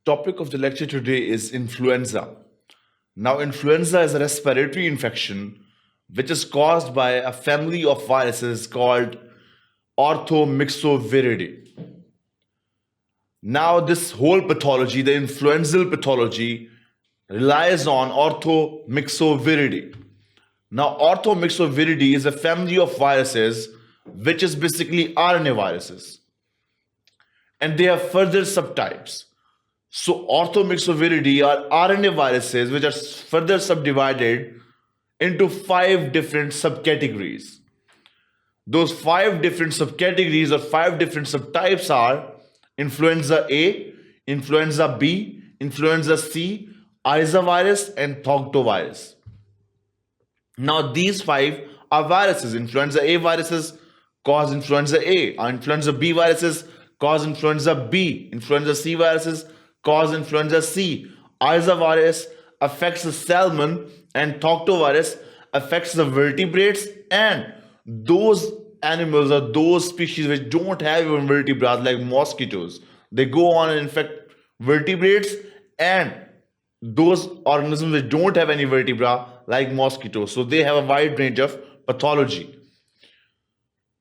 topic of the lecture today is influenza. Now, influenza is a respiratory infection which is caused by a family of viruses called Orthomyxoviridae. Now, this whole pathology, the influenzal pathology, relies on Orthomyxoviridae. Now, Orthomyxoviridae is a family of viruses which is basically RNA viruses. And they have further subtypes. So, Orthomyxoviridae are RNA viruses which are further subdivided into 5 different subcategories. Those 5 different subcategories or 5 different subtypes are Influenza A, Influenza B, Influenza C, virus, and Pathogenesis. Now, these 5 are viruses. Influenza A viruses cause Influenza A. Influenza B viruses cause Influenza B. Influenza C viruses cause Influenza C. Virus affects the salmon, and Pathogenesis affects the vertebrates and those animals or those species which don't have even vertebrae, like mosquitoes. They go on and infect vertebrates and those organisms which don't have any vertebra, like mosquitoes. So they have a wide range of pathology.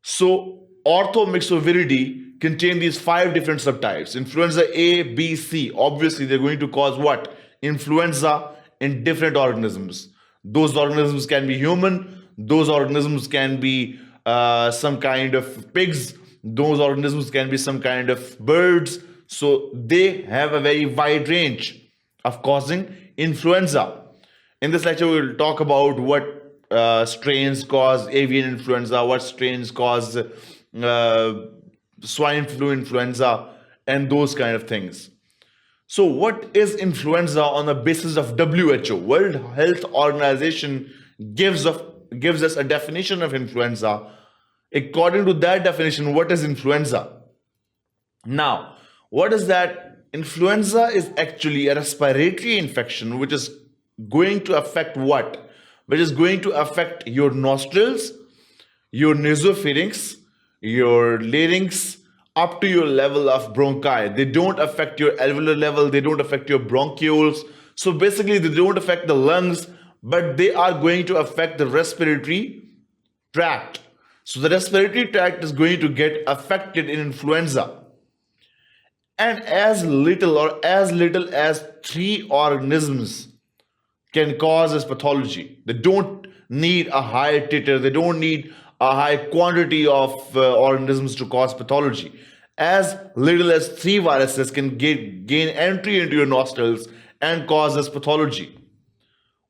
So Orthomyxoviridae contain these 5 different subtypes. Influenza A, B, C. Obviously, they're going to cause what? Influenza in different organisms. Those organisms can be human. Those organisms can be some kind of pigs. Those organisms can be some kind of birds. So they have a very wide range of causing influenza. In this lecture, we will talk about what strains cause avian influenza, what strains cause swine flu influenza, and those kind of things. So what is influenza on the basis of WHO? World Health Organization gives us a definition of influenza. According to that definition, what is influenza? Now, what is that? Influenza is actually a respiratory infection which is going to affect what? Which is going to affect your nostrils, your nasopharynx, your larynx, up to your level of bronchi. They don't affect your alveolar level, they don't affect your bronchioles. So basically, they don't affect the lungs, but they are going to affect the respiratory tract. So the respiratory tract is going to get affected in influenza. And as little as 3 organisms can cause this pathology. They don't need a high titer, they don't need a high quantity of organisms to cause pathology. As little as 3 viruses can gain entry into your nostrils and cause this pathology.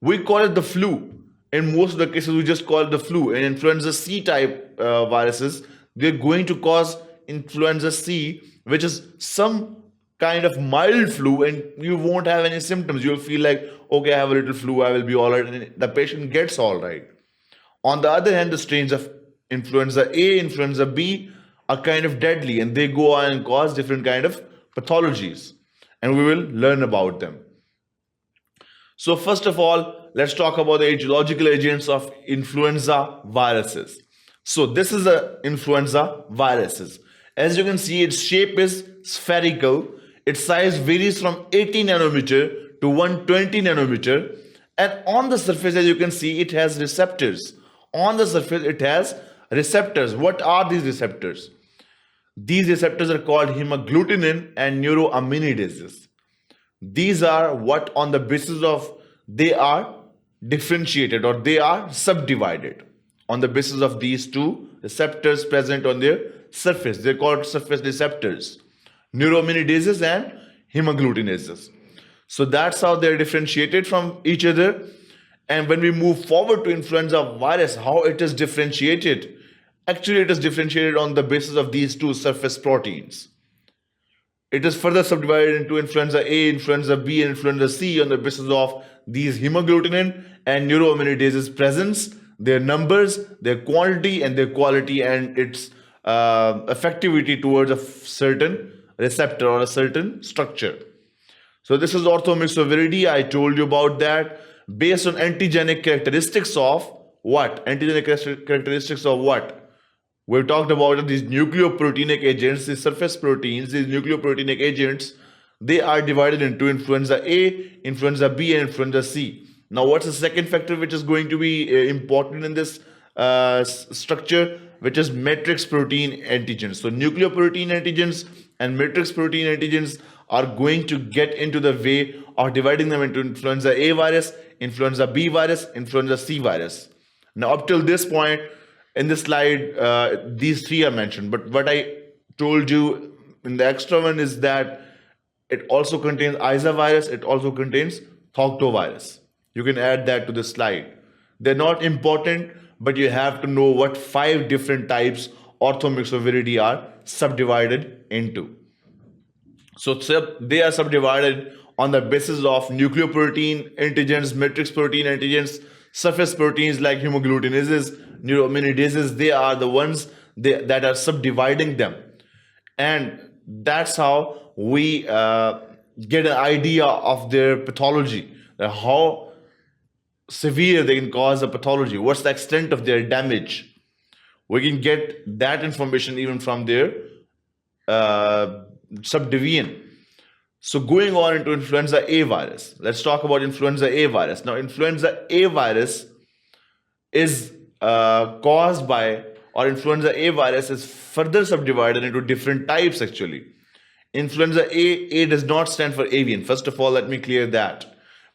We call it the flu. In most of the cases, we just call it the flu. In Influenza C type viruses, they're going to cause Influenza C, which is some kind of mild flu, and you won't have any symptoms. You'll feel like, okay, I have a little flu, I will be all right, and the patient gets all right. On the other hand, the strains of Influenza A, Influenza B are kind of deadly, and they go on and cause different kind of pathologies, and we will learn about them. So first of all, let's talk about the etiological agents of influenza viruses. So this is the influenza viruses. As you can see, its shape is spherical. Its size varies from 80 nanometer to 120 nanometer. And on the surface, as you can see, it has receptors. On the surface, it has receptors. What are these receptors? These receptors are called hemagglutinin and neuroaminidases. These are what on the basis of they are differentiated or they are subdivided on the basis of these 2 receptors present on their surface. They're called surface receptors, neuroaminidases and hemagglutinases. So that's how they're differentiated from each other. And when we move forward to influenza virus, how it is differentiated? Actually, it is differentiated on the basis of these 2 surface proteins. It is further subdivided into influenza A, influenza B, and influenza C on the basis of these hemagglutinin and neuroaminidases presence, their numbers, their quantity, and their quality, and its effectivity towards a certain receptor or a certain structure. So this is Orthomyxoviridae. I told you about that. Based on antigenic characteristics of what? Antigenic characteristics of what? We've talked about these nucleoproteinic agents, these surface proteins, these nucleoproteinic agents. They are divided into Influenza A, Influenza B, and Influenza C. Now, what's the second factor which is going to be important in this structure, which is matrix protein antigens? So, nucleoprotein antigens and matrix protein antigens are going to get into the way of dividing them into Influenza A virus, Influenza B virus, Influenza C virus. Now, up till this point in this slide, these three are mentioned. But what I told you in the extra one is that it also contains Isa virus, it also contains Thoctovirus. You can add that to the slide. They're not important, but you have to know what 5 different types Orthomyxoviridae are subdivided into. So they are subdivided on the basis of nucleoprotein antigens, matrix protein antigens, surface proteins like hemagglutinases, neuraminidase. They are the ones that are subdividing them. And that's how we get an idea of their pathology, how severe they can cause a pathology, what's the extent of their damage. We can get that information even from their subdivision. So going on into Influenza A virus, let's talk about Influenza A virus. Now, Influenza A virus is caused by, or Influenza A virus is further subdivided into different types actually. Influenza A does not stand for avian. First of all, let me clear that.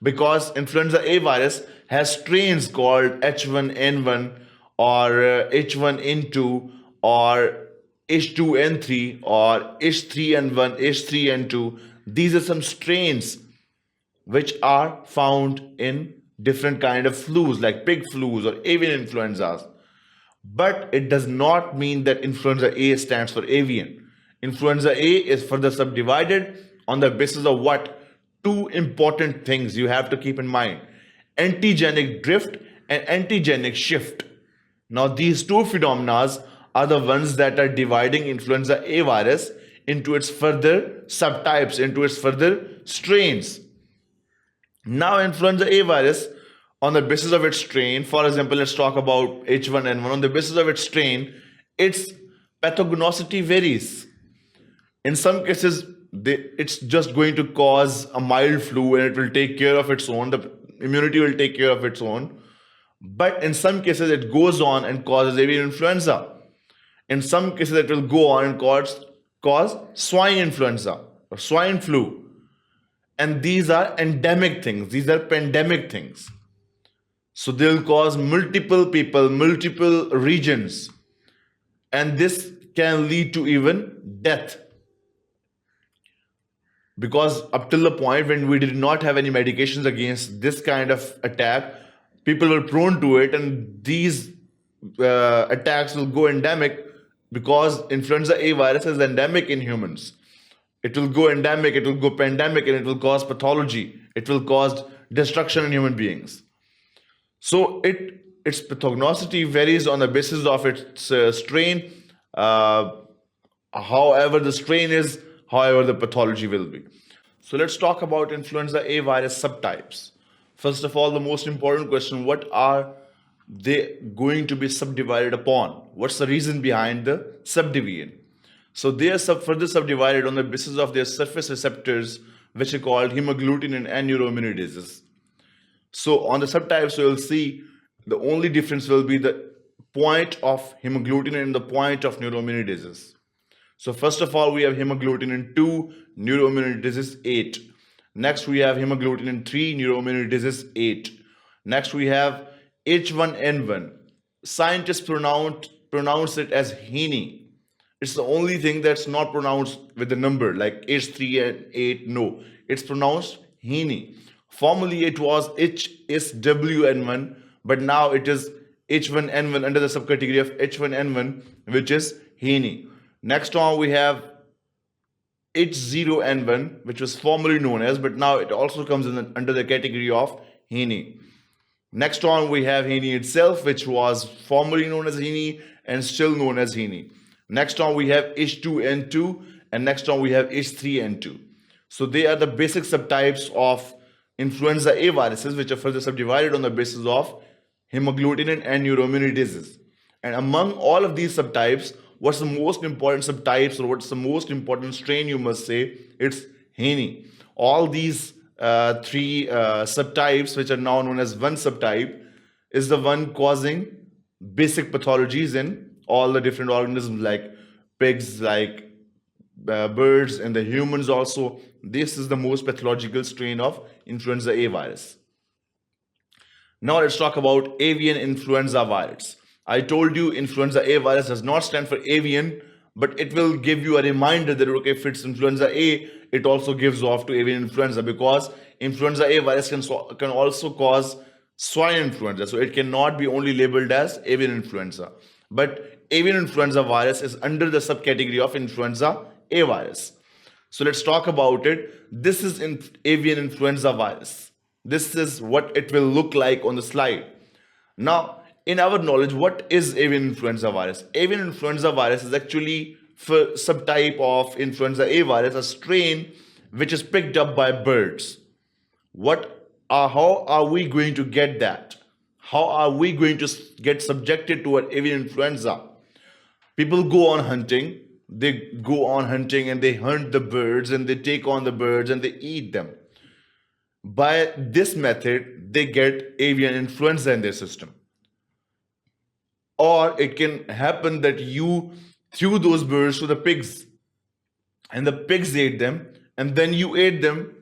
Because Influenza A virus has strains called H1N1 or H1N2 or H2N3 or H3N1, H3N2. These are some strains which are found in different kind of flus like pig flus or avian influenzas. But it does not mean that Influenza A stands for avian. Influenza A is further subdivided on the basis of what? 2 important things you have to keep in mind: antigenic drift and antigenic shift. Now, these 2 phenomena are the ones that are dividing Influenza A virus into its further subtypes, into its further strains. Now, Influenza A virus, on the basis of its strain, for example, let's talk about H1N1. On the basis of its strain, its pathogenicity varies. In some cases, it's just going to cause a mild flu and it will take care of its own. The immunity will take care of its own. But in some cases, it goes on and causes avian influenza. In some cases, it will go on and cause swine influenza or swine flu. And these are endemic things. These are pandemic things. So they'll cause multiple people, multiple regions. And this can lead to even death. Because up till the point when we did not have any medications against this kind of attack, people were prone to it, and these attacks will go endemic because Influenza A virus is endemic in humans. It will go endemic, it will go pandemic, and it will cause pathology. It will cause destruction in human beings. So its pathogenicity varies on the basis of its strain. However the strain is, however the pathology will be. So let's talk about Influenza A virus subtypes. First of all, the most important question: what are they going to be subdivided upon? What's the reason behind the subdivision? So they are further subdivided on the basis of their surface receptors, which are called hemagglutinin and neuraminidase. So on the subtypes, you'll see the only difference will be the point of hemagglutinin and the point of neuraminidase. So first of all, we have hemagglutinin 2, neuraminidase 8. Next, we have hemagglutinin 3, neuraminidase 8. Next, we have H1N1. Scientists pronounce it as Hene. It's the only thing that's not pronounced with the number like H3 and 8. No, it's pronounced Hene. Formerly, it was HSWN1, but now it is H1N1 under the subcategory of H1N1, which is Hene. Next on, we have H0N1, which was formerly known as, but now it also comes under the category of Hene. Next on, we have Hene itself, which was formerly known as Hene and still known as Hene. Next on, we have H2N2, and next on, we have H3N2. So they are the basic subtypes of Influenza A viruses, which are further subdivided on the basis of hemagglutinin and neuraminidase. And among all of these subtypes, what's the most important subtypes, or what's the most important strain, you must say? It's Haney. All these three subtypes, which are now known as one subtype, is the one causing basic pathologies in all the different organisms, like pigs, like birds, and the humans also. This is the most pathological strain of influenza A virus. Now let's talk about avian influenza virus. I told you influenza A virus does not stand for avian, but it will give you a reminder that okay, if it's influenza A, it also gives off to avian influenza, because influenza A virus can also cause swine influenza. So it cannot be only labeled as avian influenza. But avian influenza virus is under the subcategory of influenza A virus. So let's talk about it. This is avian influenza virus. This is what it will look like on the slide. Now, in our knowledge, what is avian influenza virus? Avian influenza virus is actually a subtype of influenza A virus, a strain which is picked up by birds. How are we going to get that? How are we going to get subjected to an avian influenza? People go on hunting. They go on hunting and they hunt the birds and they take on the birds and they eat them. By this method, they get avian influenza in their system. Or it can happen that you threw those birds to the pigs and the pigs ate them and then you ate them,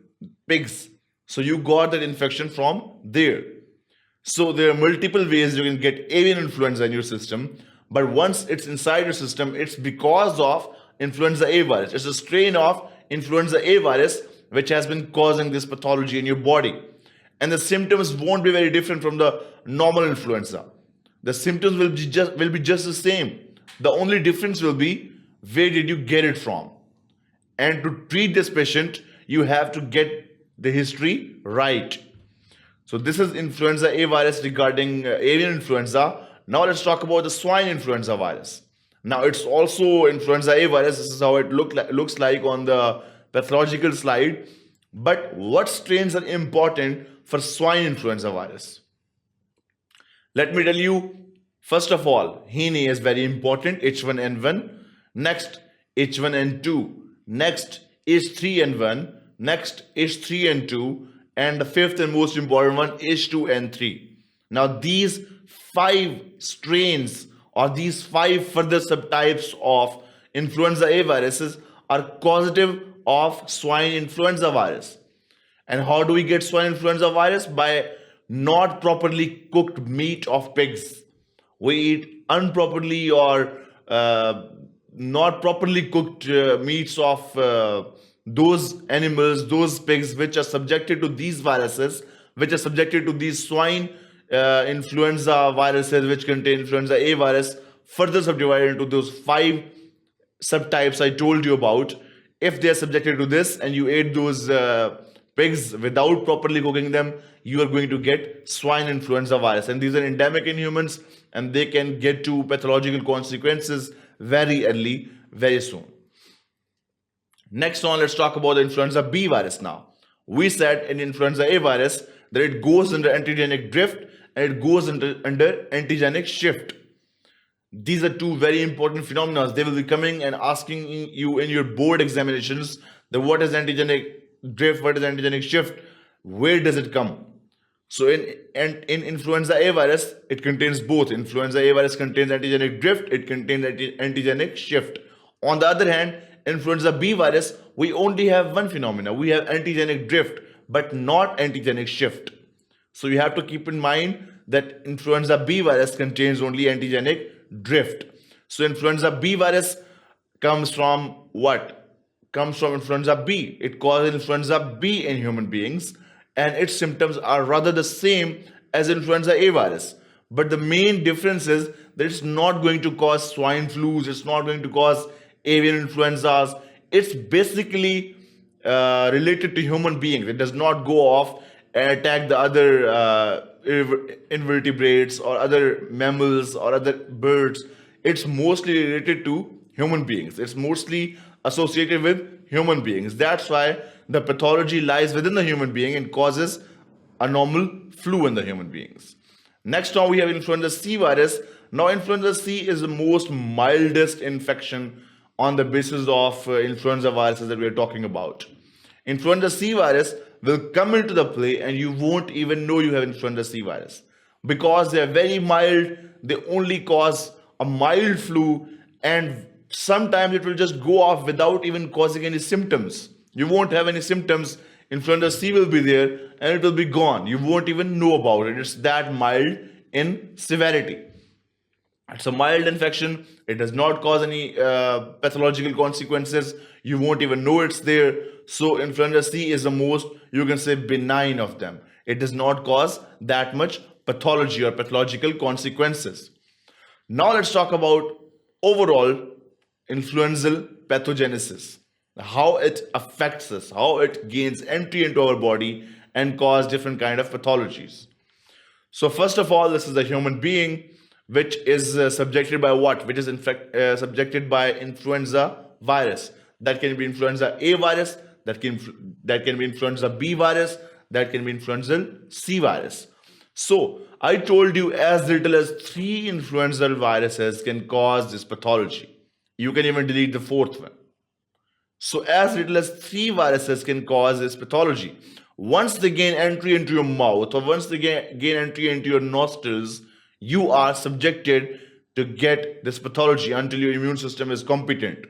pigs. So you got that infection from there. So there are multiple ways you can get avian influenza in your system. But once it's inside your system, it's because of influenza A virus. It's a strain of influenza A virus which has been causing this pathology in your body. And the symptoms won't be very different from the normal influenza. The symptoms will be just the same. The only difference will be where did you get it from. And to treat this patient, you have to get the history right. So this is influenza A virus regarding avian influenza. Now let's talk about the swine influenza virus. Now it's also influenza A virus. This is how it looks like on the pathological slide. But what strains are important for swine influenza virus? Let me tell you, first of all, Heney is very important, H1N1. Next, H1N2. Next, H3N1. Next, H3N2. And the fifth and most important one, H2N3. Now, these 5 strains or these 5 further subtypes of influenza A viruses are causative of swine influenza virus. And how do we get swine influenza virus? By not properly cooked meat of pigs. We eat improperly or not properly cooked meats of those animals, those pigs which are subjected to these viruses, which are subjected to these swine influenza viruses which contain influenza A virus, further subdivided into those 5 subtypes I told you about. If they are subjected to this and you ate those pigs without properly cooking them, you are going to get swine influenza virus. And these are endemic in humans and they can get to pathological consequences very early, very soon. Next on, let's talk about the influenza B virus now. We said in influenza A virus that it goes under antigenic drift and it goes under antigenic shift. These are 2 very important phenomena. They will be coming and asking you in your board examinations that what is antigenic drift, what is antigenic shift, where does it come? So in influenza A virus, it contains both. Influenza A virus contains antigenic drift, it contains antigenic shift. On the other hand, influenza B virus, we only have one phenomena. We have antigenic drift, but not antigenic shift. So you have to keep in mind that influenza B virus contains only antigenic drift. So influenza B virus comes from what? Comes from influenza B. It causes influenza B in human beings and its symptoms are rather the same as influenza A virus. But the main difference is that it's not going to cause swine flus, it's not going to cause avian influenzas. It's basically related to human beings. It does not go off and attack the other invertebrates or other mammals or other birds. It's mostly related to human beings. It's mostly associated with human beings. That's why the pathology lies within the human being and causes a normal flu in the human beings. Next on, we have influenza C virus. Now, influenza C is the most mildest infection on the basis of influenza viruses that we are talking about. Influenza C virus will come into the play and you won't even know you have influenza C virus because they are very mild. They only cause a mild flu, and sometimes it will just go off without even causing any symptoms. You won't have any symptoms. Influenza C will be there and it will be gone. You won't even know about it. It's that mild in severity. It's a mild infection. It does not cause any pathological consequences. You won't even know it's there. So influenza C is the most, you can say, benign of them. It does not cause that much pathology or pathological consequences. Now let's talk about overall influenzaal pathogenesis, how it affects us, how it gains entry into our body and cause different kind of pathologies. So first of all, this is a human being which is subjected by what? Which is subjected by influenza virus. That can be influenza A virus, that can be influenza B virus, that can be influenza C virus. So I told you as little as 3 influenza viruses can cause this pathology. You can even delete the 4th one. So as little as 3 viruses can cause this pathology. Once they gain entry into your mouth or once they gain entry into your nostrils, you are subjected to get this pathology until your immune system is competent.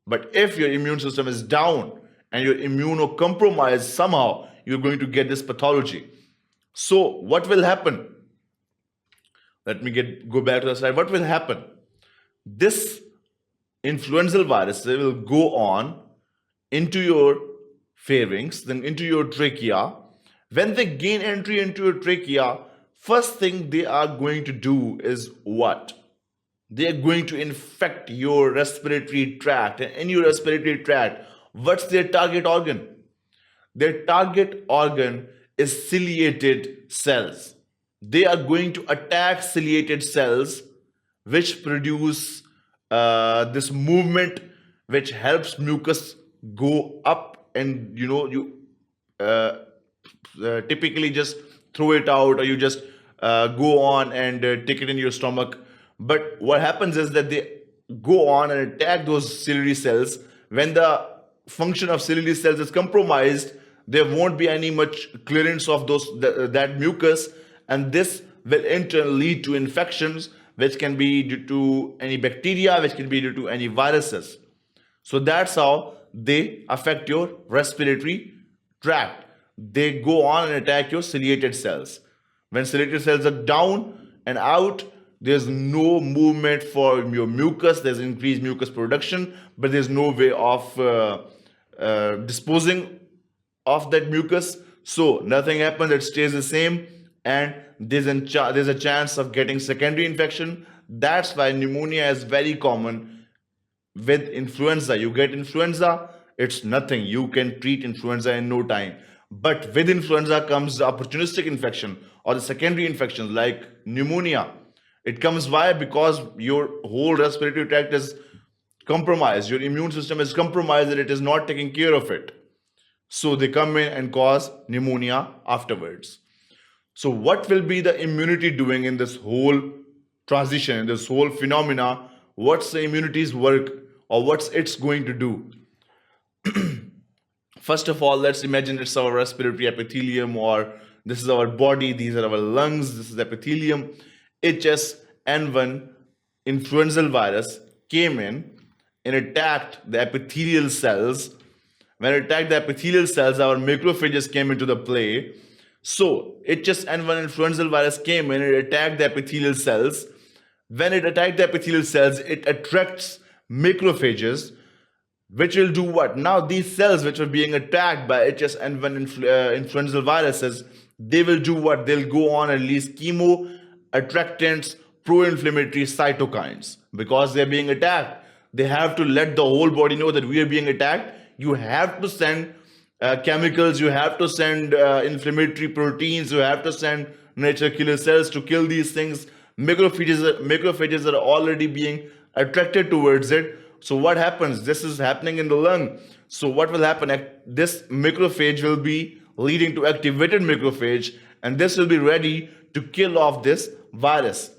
But if your immune system is down and you're immunocompromised somehow, you're going to get this pathology. So what will happen? Let me go back to the slide. What will happen? This influenza virus will go on into your pharynx, then into your trachea. When they gain entry into your trachea, first thing they are going to do is what? They are going to infect your respiratory tract. And in your respiratory tract, what's their target organ? Their target organ is ciliated cells. They are going to attack ciliated cells which produce this movement which helps mucus go up, and you typically just throw it out or you just go on and take it in your stomach. But what happens is that they go on and attack those ciliary cells. When the function of ciliary cells is compromised, there won't be any much clearance of that mucus, and this will in turn lead to infections which can be due to any bacteria, which can be due to any viruses. So that's how they affect your respiratory tract. They go on and attack your ciliated cells. When ciliated cells are down and out, there's no movement for your mucus. There's increased mucus production, but there's no way of disposing of that mucus. So nothing happens. It stays the same, and there's a chance of getting secondary infection. That's why pneumonia is very common with influenza. You get influenza, it's nothing. You can treat influenza in no time. But with influenza comes the opportunistic infection or the secondary infections like pneumonia. It comes why? Because your whole respiratory tract is compromised. Your immune system is compromised and it is not taking care of it. So they come in and cause pneumonia afterwards. So what will be the immunity doing in this whole transition, in this whole phenomena? What's the immunity's work, or what's it's going to do? First of all, let's imagine it's our respiratory epithelium, or this is our body, these are our lungs, this is epithelium. HSN1 influenza virus came in and attacked the epithelial cells. When it attacked the epithelial cells, our macrophages came into the play. So HSN1 influenza virus came in and it attacked the epithelial cells. When it attacked the epithelial cells, it attracts macrophages, which will do what? Now these cells which are being attacked by HSN1 influenza viruses, they will do what? They'll go on and release chemo, attractants, pro-inflammatory cytokines. Because they're being attacked, they have to let the whole body know that we are being attacked. You have to send chemicals, you have to send inflammatory proteins, you have to send natural killer cells to kill these things. Macrophages are already being attracted towards it. So what happens? This is happening in the lung. So what will happen? This macrophage will be leading to activated macrophage, and this will be ready to kill off this virus.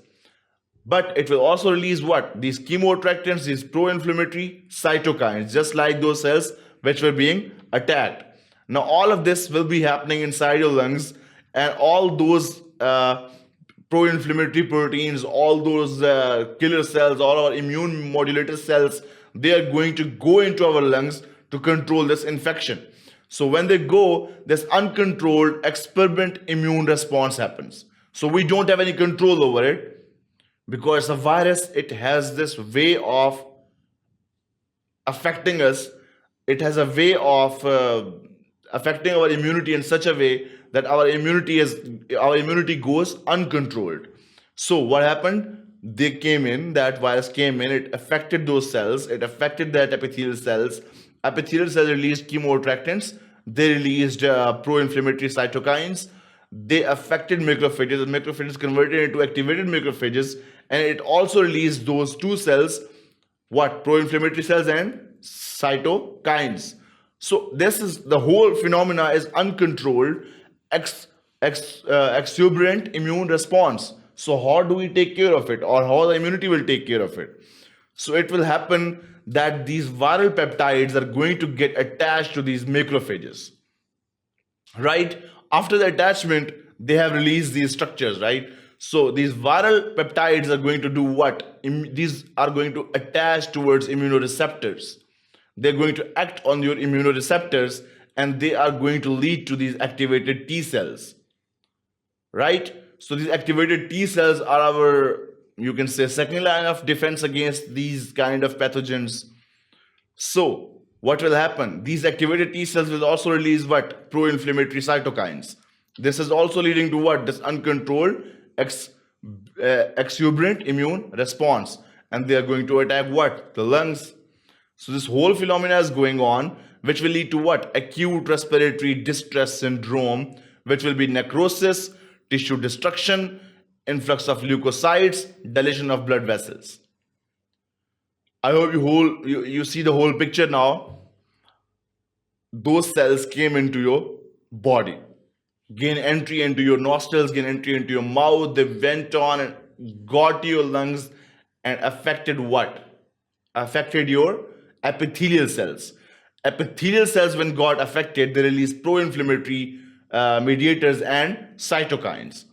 But it will also release what? These chemoattractants, these pro-inflammatory cytokines, just like those cells which were being attacked. Now all of this will be happening inside your lungs, and all those pro-inflammatory proteins, all those killer cells, all our immune modulator cells, they are going to go into our lungs to control this infection. So when they go, this uncontrolled experiment immune response happens. So we don't have any control over it, because a virus, it has this way of affecting us. It has a way of affecting our immunity in such a way that our immunity goes uncontrolled. So what happened? That virus came in, it affected those cells, it affected that epithelial cells. Epithelial cells released chemoattractants, they released pro-inflammatory cytokines, they affected macrophages. The macrophages converted into activated macrophages, and it also released those two cells, what? Pro-inflammatory cells and cytokines. So this is the whole phenomena is uncontrolled exuberant immune response. So how do we take care of it, or how the immunity will take care of it? So it will happen that these viral peptides are going to get attached to these macrophages, right? After the attachment, they have released these structures, right? So these viral peptides are going to do what? These are going to attach towards immunoreceptors. They're going to act on your immunoreceptors, and they are going to lead to these activated T cells, right? So these activated T cells are our, you can say, second line of defense against these kind of pathogens. So what will happen? These activated T cells will also release what? Pro-inflammatory cytokines. This is also leading to what? This uncontrolled exuberant immune response. And they are going to attack what? The lungs. So this whole phenomena is going on, which will lead to what? Acute respiratory distress syndrome, which will be necrosis, tissue destruction, influx of leukocytes, dilation of blood vessels. I hope you see the whole picture now. Those cells came into your body, gain entry into your nostrils, gain entry into your mouth. They went on and got to your lungs and affected what? Affected your epithelial cells. Epithelial cells, when got affected, they release pro-inflammatory mediators and cytokines.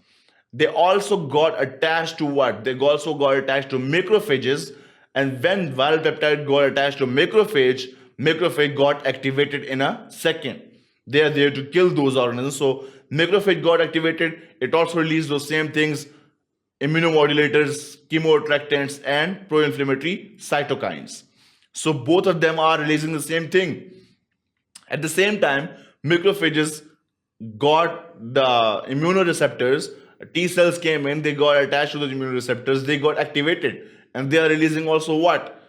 They also got attached to what? They also got attached to macrophages. And when viral peptide got attached to macrophage got activated in a second. They are there to kill those organisms. So macrophage got activated. It also released those same things: immunomodulators, chemoattractants, and pro-inflammatory cytokines. So both of them are releasing the same thing. At the same time, macrophages got the immunoreceptors. T cells came in, they got attached to the immunoreceptors, they got activated, and they are releasing also what?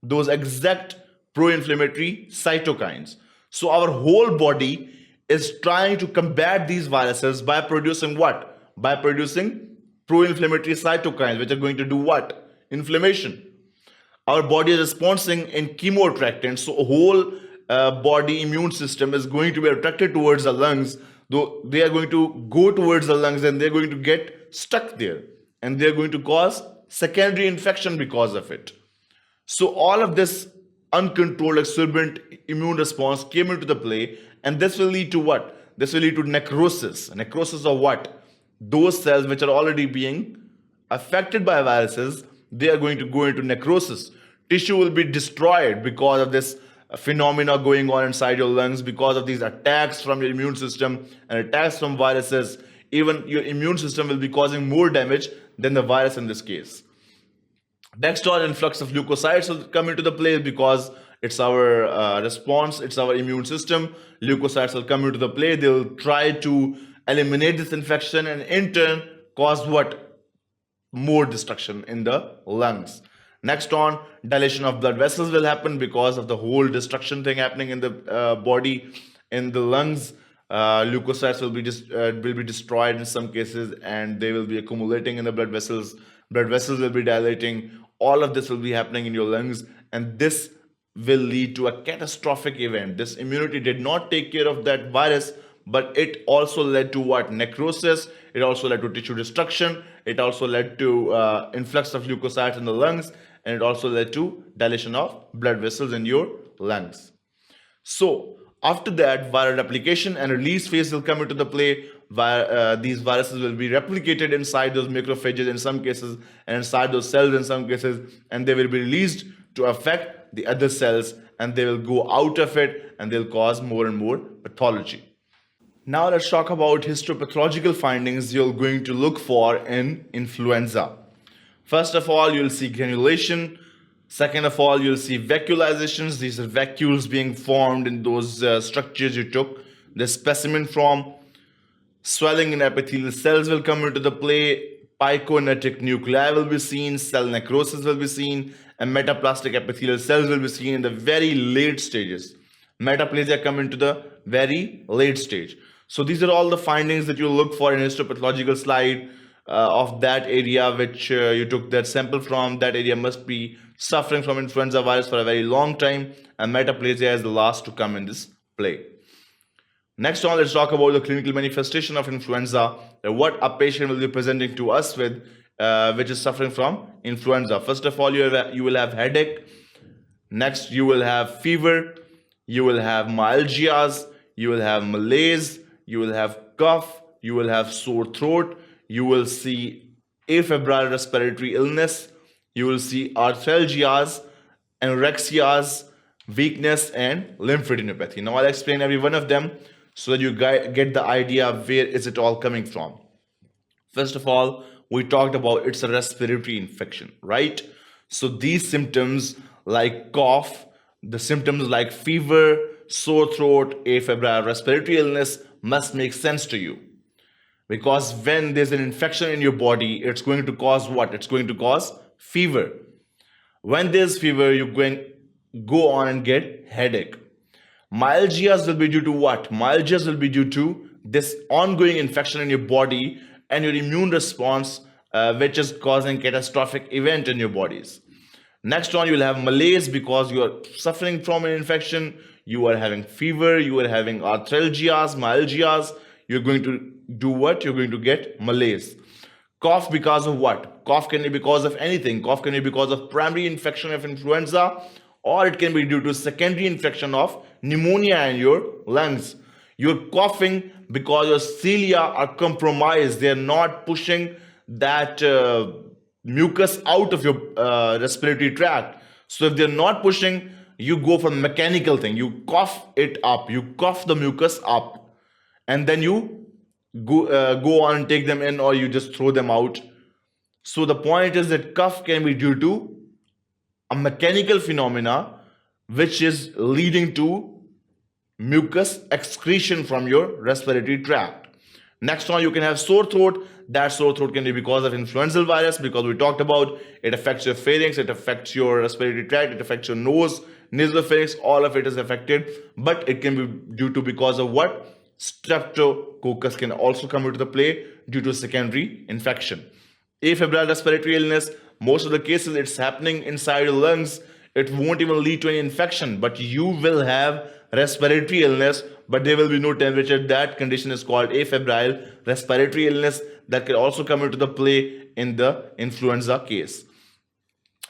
Those exact pro-inflammatory cytokines. So our whole body is trying to combat these viruses by producing what? By producing pro-inflammatory cytokines, which are going to do what? Inflammation. Our body is responding in chemoattractants, so a whole body immune system is going to be attracted towards the lungs. Though they are going to go towards the lungs, and they're going to get stuck there, and they're going to cause secondary infection because of it. So all of this uncontrolled exuberant immune response came into the play, and this will lead to what? This will lead to necrosis. Necrosis of what? Those cells which are already being affected by viruses, they are going to go into necrosis. Tissue will be destroyed because of this phenomena going on inside your lungs, because of these attacks from your immune system and attacks from viruses. Even your immune system will be causing more damage than the virus in this case. Next on, influx of leukocytes will come into the play, because it's our response, it's our immune system. Leukocytes will come into the play. They will try to eliminate this infection, and in turn cause what? More destruction in the lungs. Next on, dilation of blood vessels will happen because of the whole destruction thing happening in the body. In the lungs, leukocytes will be destroyed in some cases, and they will be accumulating in the blood vessels. Blood vessels will be dilating. All of this will be happening in your lungs, and this will lead to a catastrophic event. This immunity did not take care of that virus, but it also led to what? Necrosis. It also led to tissue destruction. It also led to influx of leukocytes in the lungs, and it also led to dilation of blood vessels in your lungs. So After that, viral replication and release phase will come into the play. These viruses will be replicated inside those macrophages in some cases and inside those cells in some cases, and they will be released to affect the other cells, and they will go out of it and they'll cause more and more pathology. Now let's talk about histopathological findings you're going to look for in influenza. First of all, you'll see granulation. Second of all, you'll see vacuolizations. These are vacuoles being formed in those structures you took the specimen from. Swelling in epithelial cells will come into the play. Piconetic nuclei will be seen. Cell necrosis will be seen. And metaplastic epithelial cells will be seen in the very late stages. Metaplasia come into the very late stage. So these are all the findings that you look for in histopathological slide of that area which you took that sample from. That area must be suffering from influenza virus for a very long time, and metaplasia is the last to come in this play. Next on, let's talk about the clinical manifestation of influenza, what a patient will be presenting to us with which is suffering from influenza. First of all, you will have headache. Next, you will have fever. You will have myalgias. You will have malaise. You will have cough. You will have sore throat. You will see afebrile respiratory illness. You will see arthralgias, anorexias, weakness, and lymphadenopathy. Now I'll explain every one of them so that you get the idea of where is it all coming from. First of all, we talked about it's a respiratory infection, right? So these symptoms like cough, the symptoms like fever, sore throat, afebrile respiratory illness must make sense to you. Because when there's an infection in your body, it's going to cause what? It's going to cause fever. When there's fever, you're going to go on and get headache. Myalgias will be due to what? Myalgias will be due to this ongoing infection in your body and your immune response, which is causing catastrophic event in your bodies. Next one, you will have malaise because you are suffering from an infection. You are having fever. You are having arthralgias, myalgias. You're going to do what? You're going to get malaise. Cough because of what? Cough can be because of anything. Cough can be because of primary infection of influenza, or it can be due to secondary infection of pneumonia in your lungs. You're coughing because your cilia are compromised. They're not pushing that mucus out of your respiratory tract. So if they're not pushing, you go for mechanical thing. You cough it up. You cough the mucus up. And then you go on and take them in, or you just throw them out. So the point is that cough can be due to a mechanical phenomena which is leading to mucus excretion from your respiratory tract. Next one, you can have sore throat. That sore throat can be because of influenza virus, because we talked about it affects your pharynx, it affects your respiratory tract, it affects your nose, nasopharynx, all of it is affected. But it can be due to because of what? Streptococcus can also come into the play due to secondary infection. Afebrile respiratory illness, most of the cases it's happening inside your lungs. It won't even lead to any infection, but you will have respiratory illness, but there will be no temperature. That condition is called afebrile respiratory illness. That can also come into the play in the influenza case.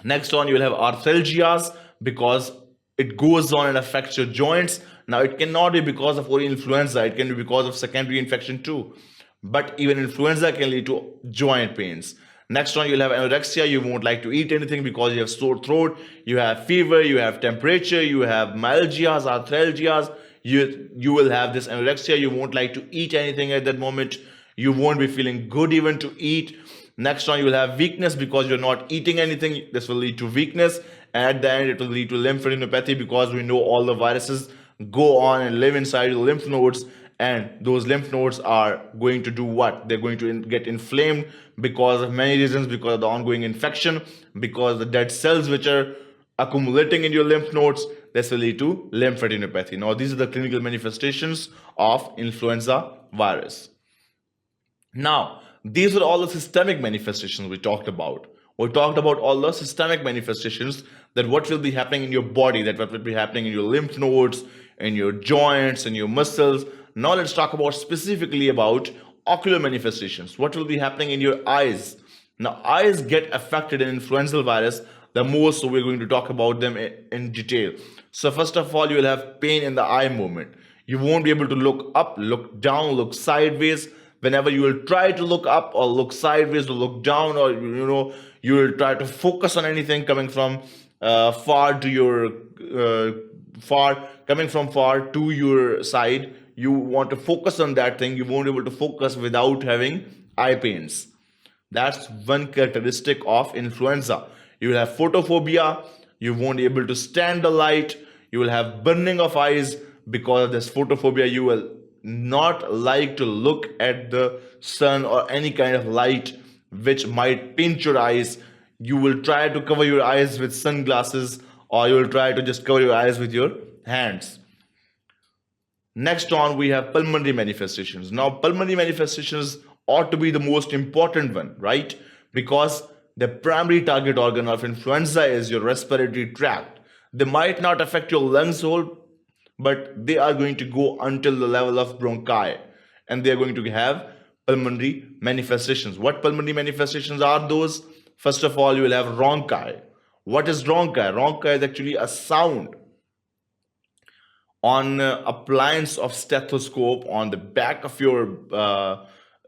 Next one, you will have arthralgias because it goes on and affects your joints. Now, it cannot be because of only influenza. It can be because of secondary infection too. But even influenza can lead to joint pains. Next one, you'll have anorexia. You won't like to eat anything because you have sore throat. You have fever. You have temperature. You have myalgias, arthralgias. You will have this anorexia. You won't like to eat anything at that moment. You won't be feeling good even to eat. Next one, you will have weakness because you're not eating anything. This will lead to weakness. And at the end, it will lead to lymphadenopathy because we know all the viruses go on and live inside the lymph nodes, and those lymph nodes are going to do what? They're going to get inflamed because of many reasons, because of the ongoing infection, because the dead cells which are accumulating in your lymph nodes. This will lead to lymphadenopathy. Now, these are the clinical manifestations of influenza virus. Now, these are all the systemic manifestations we talked about. We talked about all the systemic manifestations, that what will be happening in your body, that what will be happening in your lymph nodes, in your joints, in your muscles. Now let's talk about specifically about ocular manifestations. What will be happening in your eyes? Now, eyes get affected in influenza virus the most, so we're going to talk about them in detail. So first of all, you will have pain in the eye movement. You won't be able to look up, look down, look sideways. Whenever you will try to look up or look sideways or look down, or you will try to focus on anything coming from far to your far to your side, you want to focus on that thing, you won't be able to focus without having eye pains. That's one characteristic of influenza. You will have photophobia, you won't be able to stand the light, you will have burning of eyes. Because of this photophobia, you will not like to look at the sun or any kind of light which might pinch your eyes. You will try to cover your eyes with sunglasses, or you will try to just cover your eyes with your hands. Next on, we have pulmonary manifestations. Now, pulmonary manifestations ought to be the most important one, right? Because the primary target organ of influenza is your respiratory tract. They might not affect your lungs whole, but they are going to go until the level of bronchi, and they are going to have pulmonary manifestations. What pulmonary manifestations are those? First of all, you will have rhonchi. What is rhonchi? Rhonchi is actually a sound on appliance of stethoscope on the back of your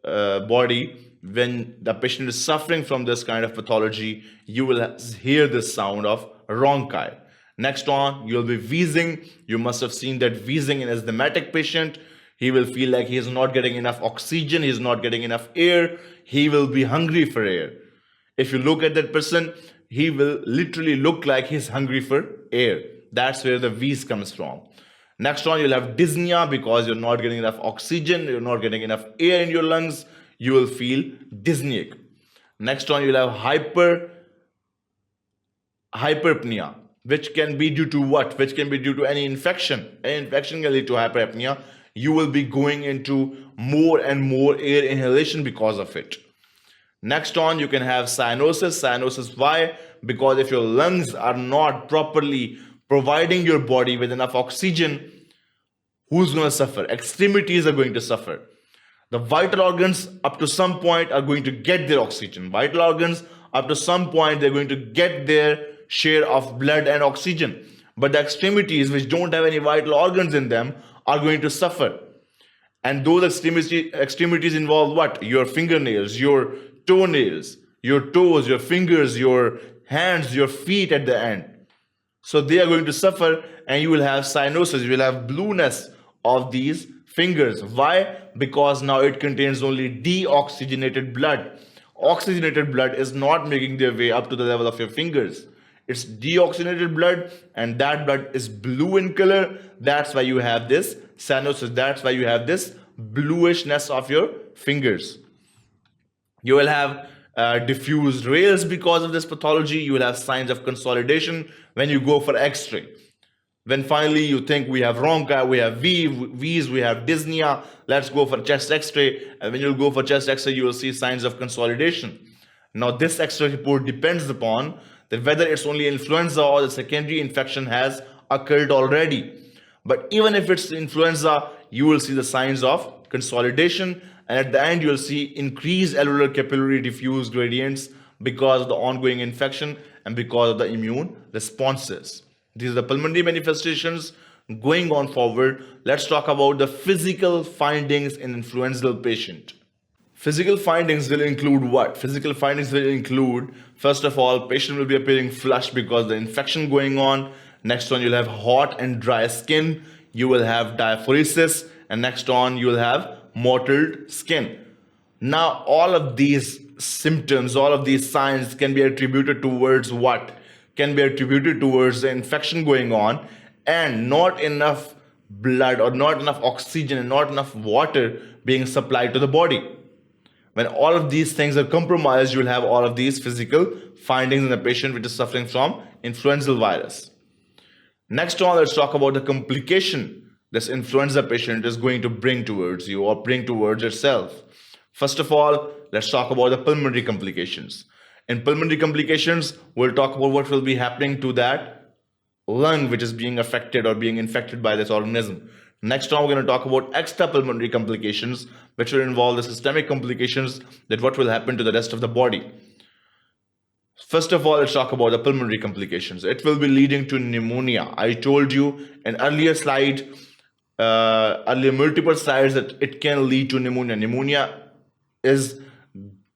body. When the patient is suffering from this kind of pathology, you will hear the sound of rhonchi. Next on, you'll be wheezing. You must have seen that wheezing in an asthmatic patient. He will feel like he is not getting enough oxygen, he is not getting enough air, he will be hungry for air. If you look at that person, he will literally look like he's hungry for air. That's where the wheeze comes from. Next on, you'll have dyspnea because you're not getting enough oxygen, you're not getting enough air in your lungs, you will feel dyspneic. Next on, you'll have hyperpnea, which can be due to what? Which can be due to any infection. Any infection can lead to hyperapnea. You will be going into more and more air inhalation because of it. Next on, you can have cyanosis. Cyanosis, why? Because if your lungs are not properly providing your body with enough oxygen, who's going to suffer? Extremities are going to suffer. The vital organs up to some point are going to get their oxygen. Vital organs up to some point, they're going to get their share of blood and oxygen. But the extremities, which don't have any vital organs in them, are going to suffer. And those extremities involve what? Your fingernails, your toenails, your toes, your fingers, your hands, your feet at the end. So they are going to suffer, and you will have cyanosis, you will have blueness of these fingers. Why? Because now it contains only deoxygenated blood. Oxygenated blood is not making their way up to the level of your fingers. It's deoxygenated blood, and that blood is blue in color. That's why you have this cyanosis. That's why you have this bluishness of your fingers. You will have diffused rails because of this pathology. You will have signs of consolidation when you go for X-ray. When finally you think we have rhonchi, we have wheeze, we have dyspnea, let's go for chest X-ray. And when you go for chest X-ray, you will see signs of consolidation. Now this X-ray report depends upon that whether it's only influenza or the secondary infection has occurred already. But even if it's influenza, you will see the signs of consolidation, and at the end you will see increased alveolar capillary diffuse gradients because of the ongoing infection and because of the immune responses. These are the pulmonary manifestations. Going on forward, let's talk about the physical findings in influenzaal patient. Physical findings will include what? Physical findings will include, first of all, patient will be appearing flushed because of the infection going on. Next one, you'll have hot and dry skin. You will have diaphoresis. And next on, you will have mottled skin. Now, all of these symptoms, all of these signs can be attributed towards what? Can be attributed towards the infection going on and not enough blood or not enough oxygen and not enough water being supplied to the body. When all of these things are compromised, you will have all of these physical findings in the patient which is suffering from influenzaal virus. Next on, let's talk about the complication this influenza patient is going to bring towards you or bring towards itself. First of all, let's talk about the pulmonary complications. In pulmonary complications, we'll talk about what will be happening to that lung which is being affected or being infected by this organism. Next on, we're going to talk about extrapulmonary complications, which will involve the systemic complications, that what will happen to the rest of the body. First of all, let's talk about the pulmonary complications. It will be leading to pneumonia. I told you in earlier slide, earlier multiple slides that it can lead to pneumonia. Pneumonia is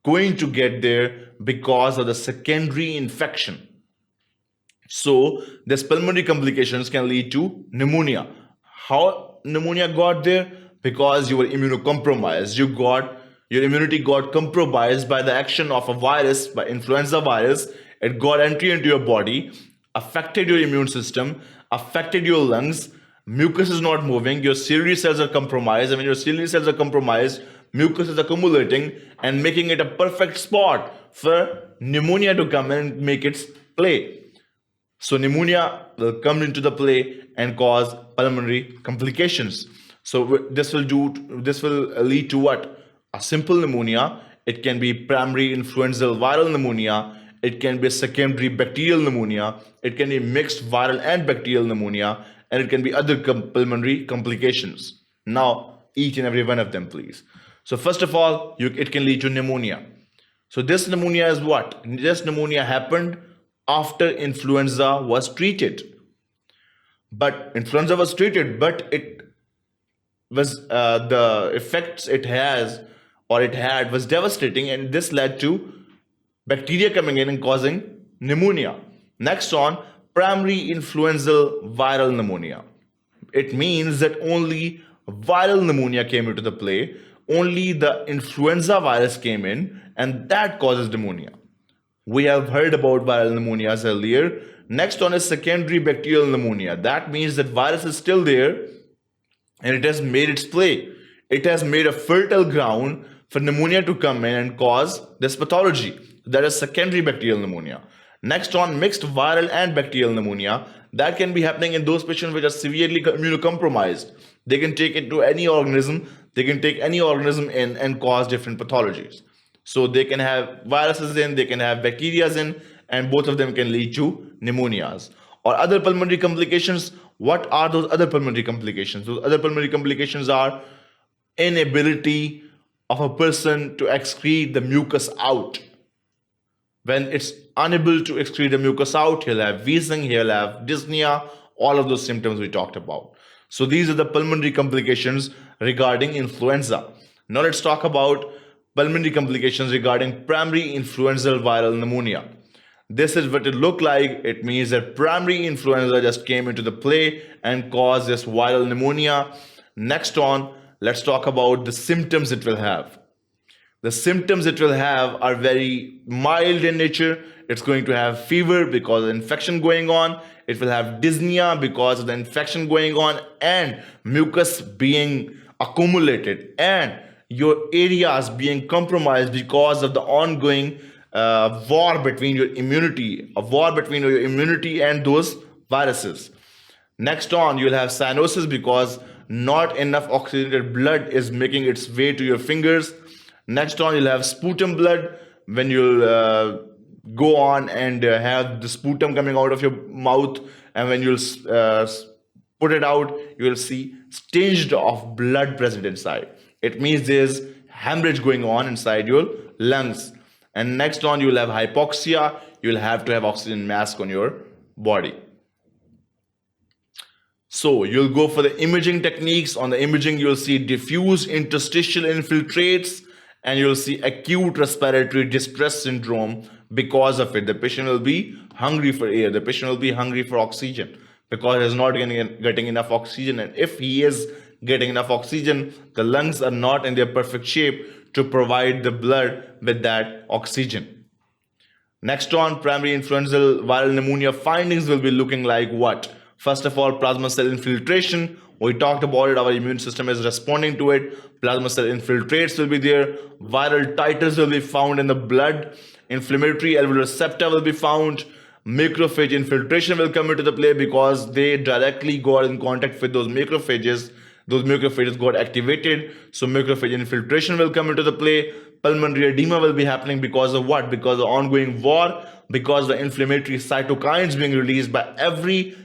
going to get there because of the secondary infection. So these pulmonary complications can lead to pneumonia. How pneumonia got there? Because you were immunocompromised. Your immunity got compromised by the action of a virus, by influenza virus. It got entry into your body, affected your immune system, affected your lungs. Mucus is not moving. Your ciliary cells are compromised. And when your ciliary cells are compromised, mucus is accumulating and making it a perfect spot for pneumonia to come and make its play. So pneumonia will come into the play and cause pulmonary complications. So this will lead to what? A simple pneumonia. It can be primary influenza viral pneumonia. It can be secondary bacterial pneumonia. It can be mixed viral and bacterial pneumonia, and it can be other pulmonary complications. Now, each and every one of them, please. So first of all, it can lead to pneumonia. So this pneumonia is what? This pneumonia happened after influenza was treated. But influenza was treated, but it was the effects it had was devastating, and this led to bacteria coming in and causing pneumonia. Next on, primary influenza viral pneumonia. It means that only viral pneumonia came into the play, only the influenza virus came in, and that causes pneumonia. We have heard about viral pneumonias earlier. Next one is secondary bacterial pneumonia. That means that virus is still there and it has made its play. It has made a fertile ground for pneumonia to come in and cause this pathology. That is secondary bacterial pneumonia. Next one, mixed viral and bacterial pneumonia. That can be happening in those patients which are severely immunocompromised. They can take it to any organism. They can take any organism in and cause different pathologies. So they can have viruses in, they can have bacteria in, and both of them can lead to pneumonias. Or other pulmonary complications. What are those other pulmonary complications? Those other pulmonary complications are inability of a person to excrete the mucus out. When it's unable to excrete the mucus out, he'll have wheezing, he'll have dyspnea, all of those symptoms we talked about. So these are the pulmonary complications regarding influenza. Now let's talk about pulmonary complications regarding primary influenza viral pneumonia. This is what it looked like. It means that primary influenza just came into the play and caused this viral pneumonia. Next on, let's talk about the symptoms it will have. The symptoms it will have are very mild in nature. It's going to have fever because of the infection going on. It will have dyspnea because of the infection going on and mucus being accumulated and your areas being compromised because of the ongoing war between your immunity, and those viruses. Next on, you'll have cyanosis because not enough oxygenated blood is making its way to your fingers. Next on, you'll have sputum blood when you'll go on and have the sputum coming out of your mouth, and when you'll put it out, you will see stains of blood present inside. It means there's hemorrhage going on inside your lungs. And next on, you'll have hypoxia. You'll have to have oxygen mask on your body. So you'll go for the imaging techniques. On the imaging, you'll see diffuse interstitial infiltrates, and you'll see acute respiratory distress syndrome. Because of it, the patient will be hungry for air. The patient will be hungry for oxygen because he's not getting enough oxygen. And if he is getting enough oxygen, the lungs are not in their perfect shape to provide the blood with that oxygen. Next on, primary influenza viral pneumonia findings will be looking like what? First of all, plasma cell infiltration. We talked about it. Our immune system is responding to it. Plasma cell infiltrates will be there. Viral titers will be found in the blood. Inflammatory alveolar septa will be found. Macrophage infiltration will come into the play because they directly got in contact with those macrophages. Those macrophages got activated. So macrophage infiltration will come into the play. Pulmonary edema will be happening because of what? Because of ongoing war, because the inflammatory cytokines being released by every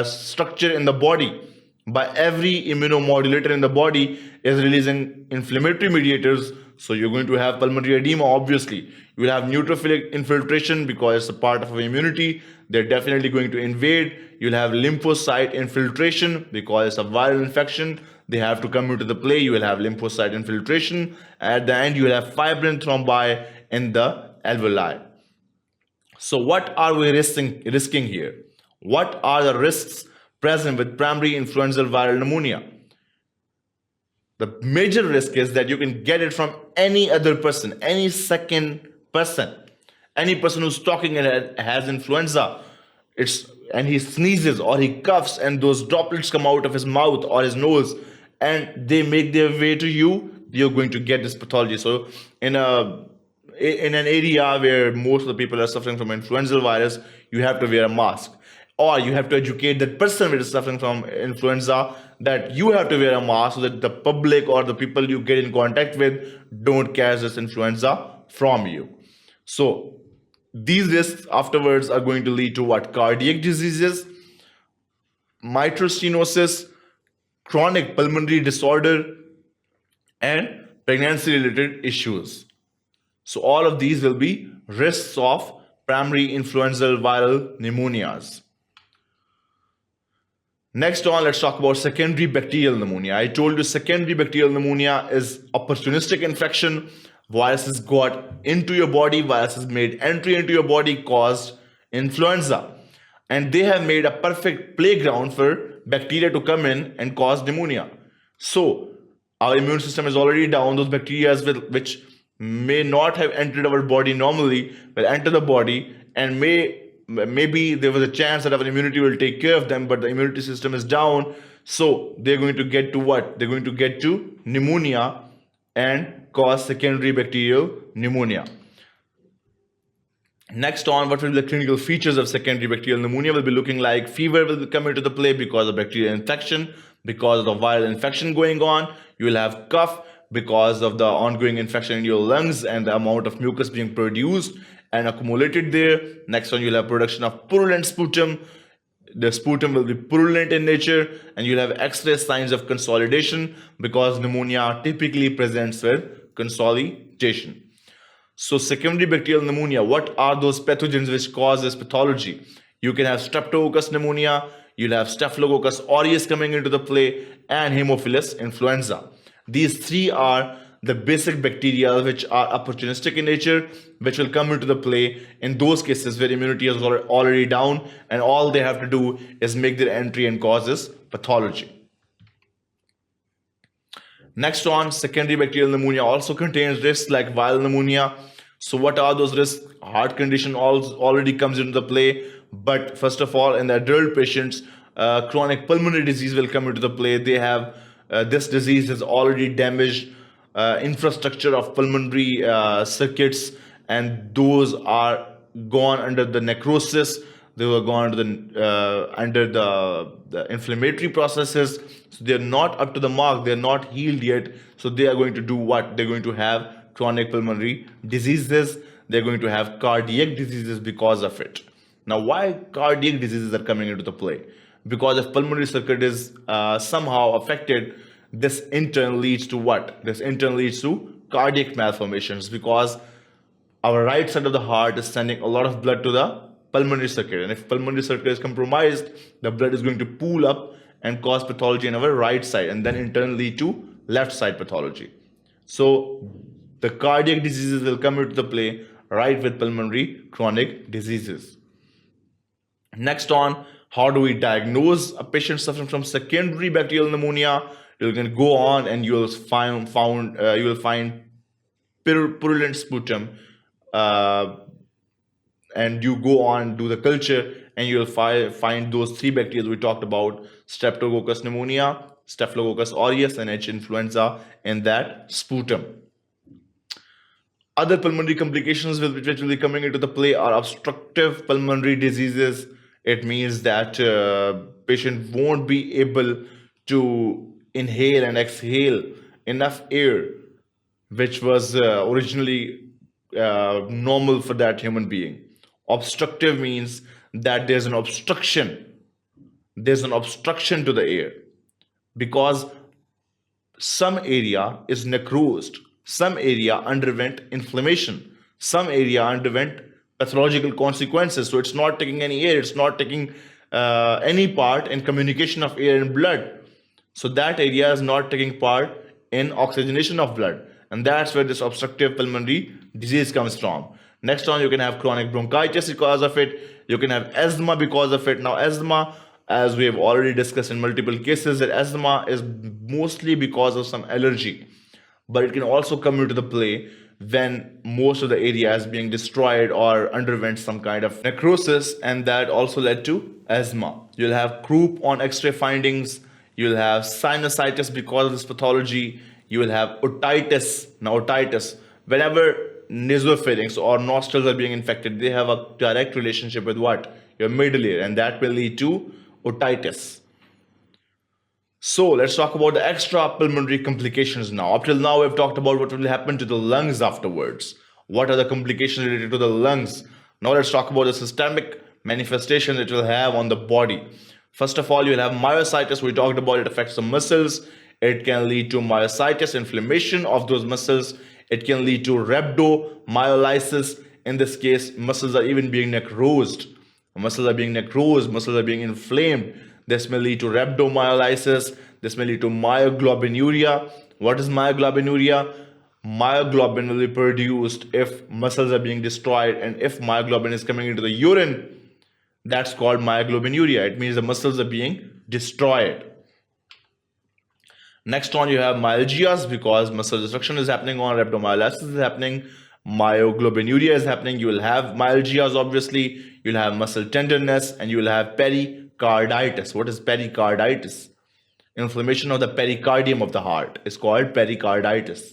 structure in the body, by every immunomodulator in the body is releasing inflammatory mediators. So you're going to have pulmonary edema, obviously. You will have neutrophilic infiltration because it's a part of immunity. They're definitely going to invade. You'll have lymphocyte infiltration because it's a viral infection. They have to come into the play. You will have lymphocyte infiltration. At the end, you will have fibrin thrombi in the alveoli. So what are we risking here? What are the risks present with primary influenza viral pneumonia? The major risk is that you can get it from any other person, any second person, any person who's talking and has influenza. And he sneezes or he coughs and those droplets come out of his mouth or his nose and they make their way to you. You're going to get this pathology. So in an area where most of the people are suffering from influenza virus, you have to wear a mask. Or you have to educate that person who is suffering from influenza that you have to wear a mask so that the public or the people you get in contact with don't catch this influenza from you. So these risks afterwards are going to lead to what? Cardiac diseases, mitral stenosis, chronic pulmonary disorder, and pregnancy-related issues. So all of these will be risks of primary influenza viral pneumonias. Next on, let's talk about secondary bacterial pneumonia. I told you secondary bacterial pneumonia is opportunistic infection. Viruses got into your body, viruses made entry into your body, caused influenza. And they have made a perfect playground for bacteria to come in and cause pneumonia. So our immune system is already down. Those bacteria which may not have entered our body normally will enter the body and maybe there was a chance that our immunity will take care of them, but the immunity system is down. So they're going to get to what? They're going to get to pneumonia and cause secondary bacterial pneumonia. Next on, what will be the clinical features of secondary bacterial pneumonia will be looking like? Fever will come into the play because of bacterial infection, because of the viral infection going on. You will have cough because of the ongoing infection in your lungs and the amount of mucus being produced and accumulated there. Next one, you'll have production of purulent sputum. The sputum will be purulent in nature, and you'll have X-ray signs of consolidation because pneumonia typically presents with consolidation. So secondary bacterial pneumonia, what are those pathogens which cause this pathology? You can have streptococcus pneumonia, you'll have staphylococcus aureus coming into the play, and Haemophilus influenza. These three are the basic bacteria which are opportunistic in nature, which will come into the play in those cases where immunity is already down and all they have to do is make their entry and cause this pathology. Next on, secondary bacterial pneumonia also contains risks like viral pneumonia. So what are those risks? Heart condition already comes into the play, but first of all, in the adult patients, chronic pulmonary disease will come into the play. They have this disease has already damaged infrastructure of pulmonary circuits, and those are gone under the necrosis. They were gone under the inflammatory processes. So they're not up to the mark. They're not healed yet. So they are going to do what? They're going to have chronic pulmonary diseases. They're going to have cardiac diseases because of it. Now, why cardiac diseases are coming into the play? Because if pulmonary circuit is somehow affected, this in turn leads to what? This in turn leads to cardiac malformations because our right side of the heart is sending a lot of blood to the pulmonary circuit. And if pulmonary circuit is compromised, the blood is going to pool up and cause pathology in our right side and then in turn lead to left side pathology. So the cardiac diseases will come into the play right with pulmonary chronic diseases. Next on, how do we diagnose a patient suffering from secondary bacterial pneumonia? You can go on and you will find purulent sputum, and you go on do the culture, and you will find those three bacteria we talked about: Streptococcus pneumonia, Staphylococcus aureus, and H. influenza in that sputum. Other pulmonary complications which will be coming into the play are obstructive pulmonary diseases. It means that patient won't be able to inhale and exhale enough air, which was originally normal for that human being. Obstructive means that there's an obstruction. There's an obstruction to the air because some area is necrosed. Some area underwent inflammation. Some area underwent pathological consequences. So it's not taking any air, it's not taking any part in communication of air and blood. So that area is not taking part in oxygenation of blood. And that's where this obstructive pulmonary disease comes from. Next on, you can have chronic bronchitis because of it. You can have asthma because of it. Now, asthma, as we have already discussed in multiple cases, that asthma is mostly because of some allergy. But it can also come into the play when most of the area is being destroyed or underwent some kind of necrosis, and that also led to asthma. You'll have croup on X-ray findings. You'll have sinusitis because of this pathology. You will have otitis. Now, otitis, whenever nasopharynx or nostrils are being infected, they have a direct relationship with what? Your middle ear, and that will lead to otitis. So let's talk about the extrapulmonary complications now. Up till now, we've talked about what will happen to the lungs afterwards. What are the complications related to the lungs? Now let's talk about the systemic manifestation it will have on the body. First of all, you'll have myositis. We talked about it affects the muscles. It can lead to myositis, inflammation of those muscles. It can lead to rhabdomyolysis. In this case, muscles are even being necrosed. Muscles are being necrosed, muscles are being inflamed. This may lead to rhabdomyolysis. This may lead to myoglobinuria. What is myoglobinuria? Myoglobin will be produced if muscles are being destroyed, and if myoglobin is coming into the urine, that's called myoglobinuria. It means the muscles are being destroyed. Next on, you have myalgias because muscle destruction is happening on, rhabdomyolysis is happening, myoglobinuria is happening. You will have myalgias, obviously. You'll have muscle tenderness, and you will have pericarditis. What is pericarditis? Inflammation of the pericardium of the heart is called pericarditis.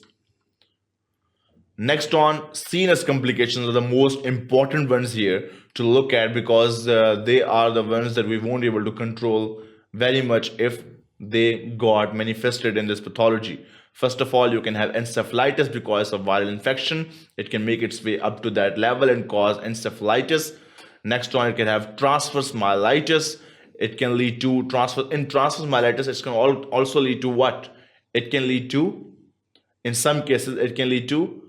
Next on, sinus complications are the most important ones here to look at because they are the ones that we won't be able to control very much if they got manifested in this pathology. First of all, you can have encephalitis because of viral infection. It can make its way up to that level and cause encephalitis. Next one, it can have transverse myelitis. It can lead to transverse myelitis. It can also lead to what? It can lead to, in some cases, it can lead to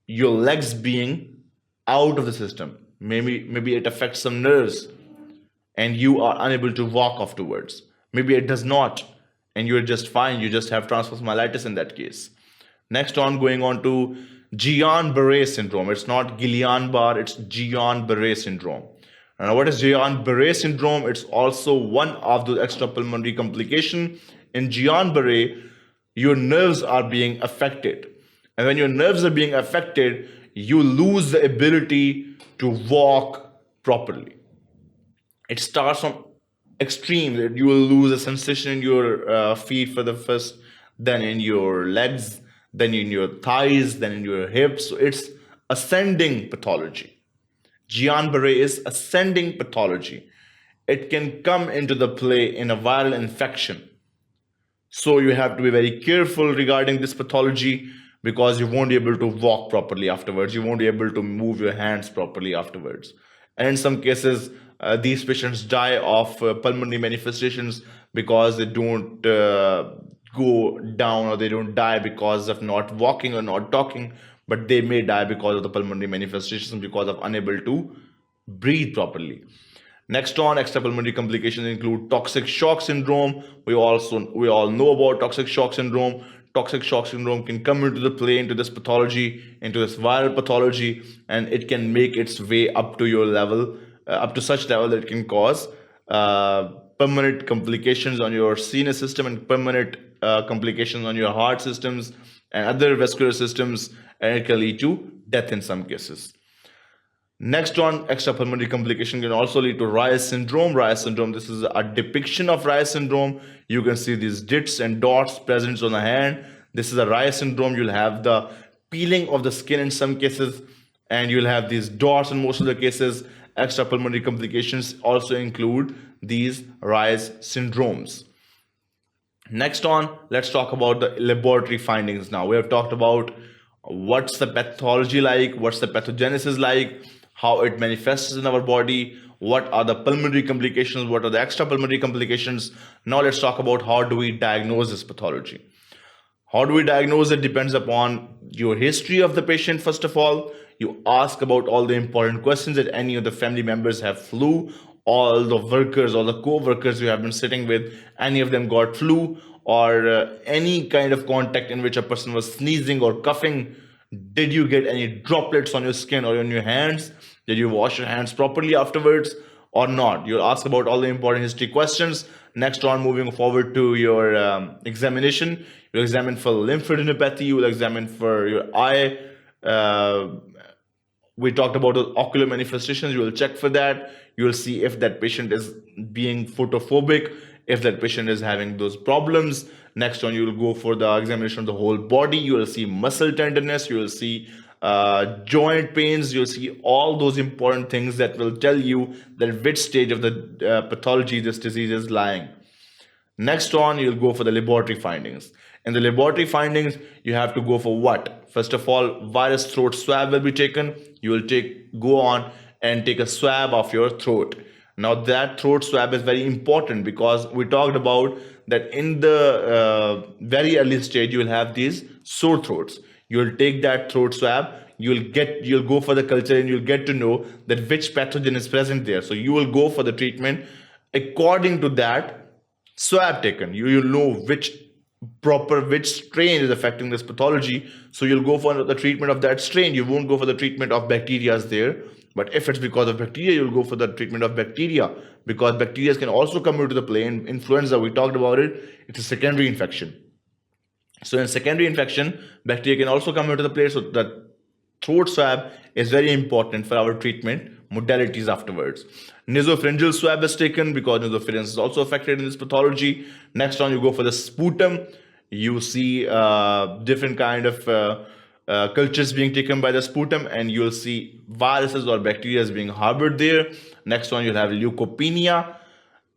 your legs being out of the system. Maybe it affects some nerves and you are unable to walk afterwards. Maybe it does not, and you're just fine. You just have transverse myelitis in that case. Next on, going on to Guillain-Barré syndrome. It's not Guillain-Barré, it's Guillain-Barré syndrome. Now, what is Guillain-Barré syndrome? It's also one of the extrapulmonary complications. In Guillain-Barré, your nerves are being affected. And when your nerves are being affected, you lose the ability to walk properly. It starts from extreme. You will lose a sensation in your feet for the first, then in your legs, then in your thighs, then in your hips. So it's ascending pathology. Guillain-Barré is ascending pathology. It can come into the play in a viral infection. So you have to be very careful regarding this pathology because you won't be able to walk properly afterwards. You won't be able to move your hands properly afterwards. And in some cases, these patients die of pulmonary manifestations because they don't go down, or they don't die because of not walking or not talking, but they may die because of the pulmonary manifestations because of unable to breathe properly. Next on, extrapulmonary complications include toxic shock syndrome. We all know about toxic shock syndrome. Toxic shock syndrome can come into the play, into this pathology, into this viral pathology, and it can make its way up to your level, up to such level that it can cause permanent complications on your sinus system and permanent complications on your heart systems and other vascular systems, and it can lead to death in some cases. Next on, extrapulmonary complication can also lead to Reyes syndrome. Reyes syndrome, this is a depiction of Reyes syndrome. You can see these dits and dots present on the hand. This is a Reyes syndrome. You'll have the peeling of the skin in some cases, and you'll have these dots in most of the cases. Extrapulmonary complications also include these Reyes syndromes. Next on, let's talk about the laboratory findings now. We have talked about what's the pathology like, what's the pathogenesis like, how it manifests in our body, what are the pulmonary complications, what are the extrapulmonary complications. Now let's talk about how do we diagnose this pathology. How do we diagnose it depends upon your history of the patient. First of all, you ask about all the important questions that any of the family members have flu, all the workers, all the co-workers you have been sitting with, any of them got flu, or any kind of contact in which a person was sneezing or coughing. Did you get any droplets on your skin or on your hands? Did you wash your hands properly afterwards or not? You'll ask about all the important history questions. Next on, moving forward to your examination, you'll examine for lymphadenopathy, you'll examine for your eye. We talked about the ocular manifestations. You will check for that. You will see if that patient is being photophobic, if that patient is having those problems. Next on, you will go for the examination of the whole body. You will see muscle tenderness. You will see joint pains. You'll see all those important things that will tell you that which stage of the pathology this disease is lying. Next on, you'll go for the laboratory findings. In the laboratory findings, you have to go for what? First of all, virus throat swab will be taken. You will go on and take a swab of your throat. Now that throat swab is very important because we talked about that in the very early stage, you will have these sore throats. You will take that throat swab, you'll go for the culture, and you'll get to know that which pathogen is present there. So you will go for the treatment according to that swab taken. You'll know which strain is affecting this pathology. So you'll go for the treatment of that strain. You won't go for the treatment of bacteria there. But if it's because of bacteria, you'll go for the treatment of bacteria, because bacteria can also come into the play. In influenza, we talked about it. It's a secondary infection. So in secondary infection, bacteria can also come into the play. So that throat swab is very important for our treatment modalities afterwards. Nasopharyngeal swab is taken because nasopharynx is also affected in this pathology. Next on, you go for the sputum. You see different kind of cultures being taken by the sputum, and you'll see viruses or bacteria being harbored there. Next one, you'll have leukopenia.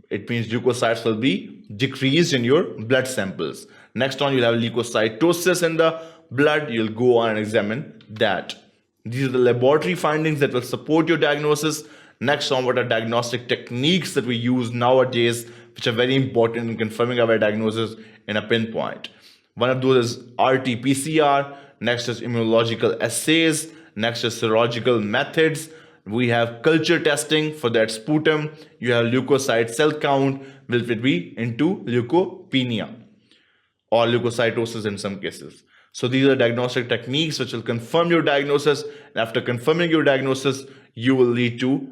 It means leukocytes will be decreased in your blood samples. Next one, you'll have leukocytosis in the blood. You'll go on and examine that. These are the laboratory findings that will support your diagnosis. Next on, what are diagnostic techniques that we use nowadays, which are very important in confirming our diagnosis in a pinpoint. One of those is RT-PCR. Next is immunological assays. Next is serological methods. We have culture testing for that sputum. You have leukocyte cell count, which will be into leukopenia or leukocytosis in some cases. So these are diagnostic techniques which will confirm your diagnosis. And after confirming your diagnosis, you will lead to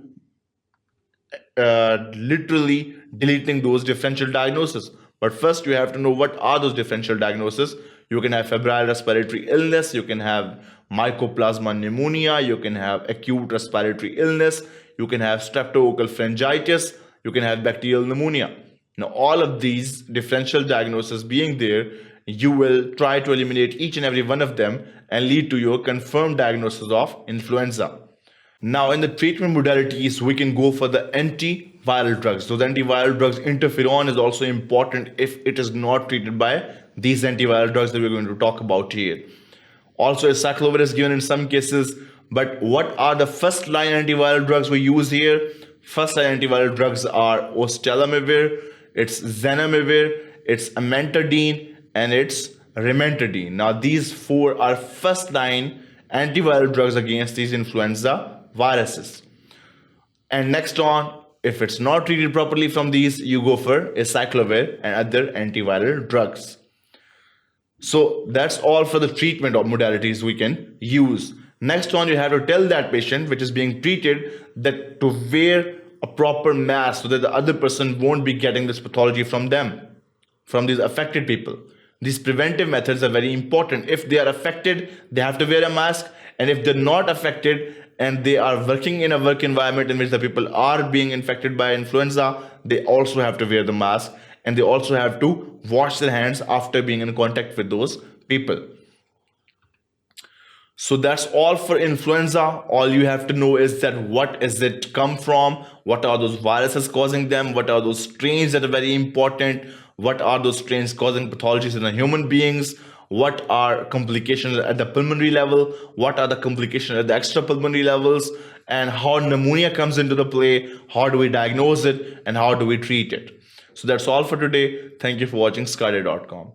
literally deleting those differential diagnoses. But first, you have to know what are those differential diagnoses. You can have febrile respiratory illness. You can have mycoplasma pneumonia. You can have acute respiratory illness. You can have streptococcal pharyngitis. You can have bacterial pneumonia. Now, all of these differential diagnoses being there, you will try to eliminate each and every one of them and lead to your confirmed diagnosis of influenza. Now, in the treatment modalities, we can go for the antiviral drugs. Those antiviral drugs, interferon is also important if it is not treated by these antiviral drugs that we're going to talk about here. Also, acyclovir is given in some cases. But what are the first line antiviral drugs we use here? First line antiviral drugs are oseltamivir, it's zanamivir, it's amantadine, and it's rimantadine. Now, these four are first line antiviral drugs against these influenza viruses. And next on, if it's not treated properly from these, you go for acyclovir and other antiviral drugs. So that's all for the treatment of modalities we can use. Next one, you have to tell that patient which is being treated that to wear a proper mask so that the other person won't be getting this pathology from them, from these affected people. These preventive methods are very important. If they are affected, they have to wear a mask. And if they're not affected and they are working in a work environment in which the people are being infected by influenza, they also have to wear the mask. And they also have to wash their hands after being in contact with those people. So that's all for influenza. All you have to know is that what is it come from? What are those viruses causing them? What are those strains that are very important? What are those strains causing pathologies in the human beings? What are complications at the pulmonary level? What are the complications at the extrapulmonary levels? And how pneumonia comes into the play? How do we diagnose it? And how do we treat it? So that's all for today. Thank you for watching sqadia.com.